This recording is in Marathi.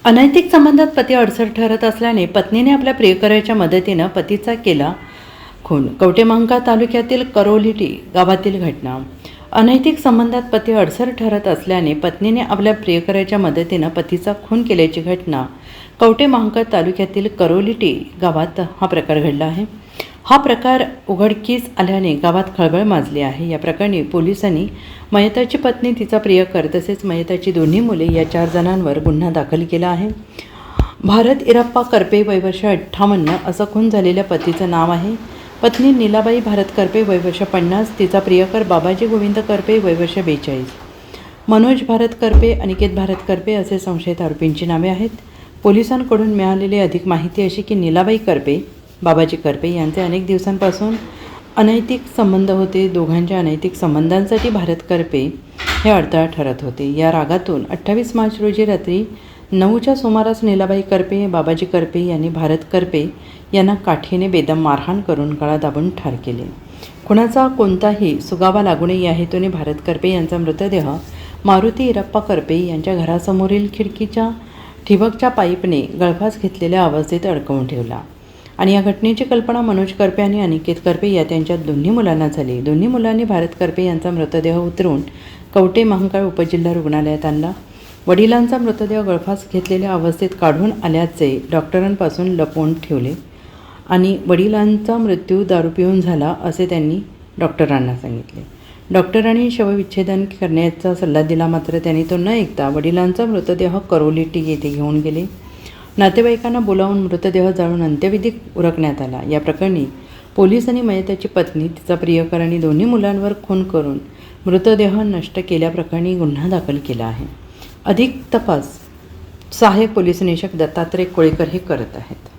अनैतिक संबंधात पती अडसर ठरत असल्याने पत्नीने आपल्या प्रियकराच्या मदतीनं पतीचा केला खून. कवठेमहांकाळ तालुक्यातील करोलिटी गावातील घटना. अनैतिक संबंधात पती अडसर ठरत असल्याने पत्नीने आपल्या प्रियकराच्या मदतीनं पतीचा खून केल्याची घटना कवठेमहांकाळ तालुक्यातील करोलिटी गावात हा प्रकार घडला आहे. हा प्रकार उघडकीस आल्याने गावात खळबळ माजली आहे. या प्रकरणी पोलिसांनी मयताची पत्नी, तिचा प्रियकर तसेच मयताची दोन्ही मुले या 4 जणांवर गुन्हा दाखल केला आहे. भारत इराप्पा करपे वय वर्ष 58 असं खून झालेल्या पतीचं नाव आहे. पत्नी नीलाबाई भारत करपे वय वर्ष 50, तिचा प्रियकर बाबाजी गोविंद करपे वय वर्ष 42. मनोज भारत करपे, अनिकेत भारत करपे असे संशयित आरोपींची नावे आहेत. पोलिसांकडून मिळालेली अधिक माहिती अशी की नीलाबाई करपे, बाबाजी करपे यांचे अनेक दिवसांपासून अनैतिक संबंध होते. दोघांच्या अनैतिक संबंधांसाठी भारत करपे हे अडथळा ठरत होते. या रागातून 28 मार्च रोजी रात्री 9च्या सुमारास नीलाबाई करपे, बाबाजी करपे यांनी भारत करपे यांना काठीने बेदम मारहाण करून गळा दाबून ठार केले. कुणाचा कोणताही सुगावा लागू नये या हेतूने भारत करपे यांचा मृतदेह मारुती इराप्पा करपे यांच्या घरासमोरील खिडकीच्या ठिबकच्या पाईपने गळफास घेतलेल्या अवस्थेत अडकवून ठेवला. आणि या घटनेची कल्पना मनोज करपे आणि अनिकेत करपे या त्यांच्या दोन्ही मुलांना झाली. दोन्ही मुलांनी भारत करपे यांचा मृतदेह उतरवून कवठेमहांकाळ उपजिल्हा रुग्णालयात आणला. वडिलांचा मृतदेह गळफास घेतलेल्या अवस्थेत काढून आल्याचे डॉक्टरांपासून लपवून ठेवले आणि वडिलांचा मृत्यू दारू पिऊन झाला असे त्यांनी डॉक्टरांना सांगितले. डॉक्टरांनी शवविच्छेदन करण्याचा सल्ला दिला, मात्र त्यांनी तो न ऐकता वडिलांचा मृतदेह करोलिटी येथे घेऊन गेले. नातेवाईकांना बोलावून मृतदेह जाळून अंत्यविधी उरकण्यात आला. या प्रकरणी पोलिसांनी मयताची पत्नी, तिचा प्रियकर आणि दोन्ही मुलांवर खून करून मृतदेह नष्ट केल्याप्रकरणी गुन्हा दाखल केला आहे. अधिक तपास सहाय्यक पोलीस निरीक्षक दत्तात्रय कोळेकर हे करत आहेत.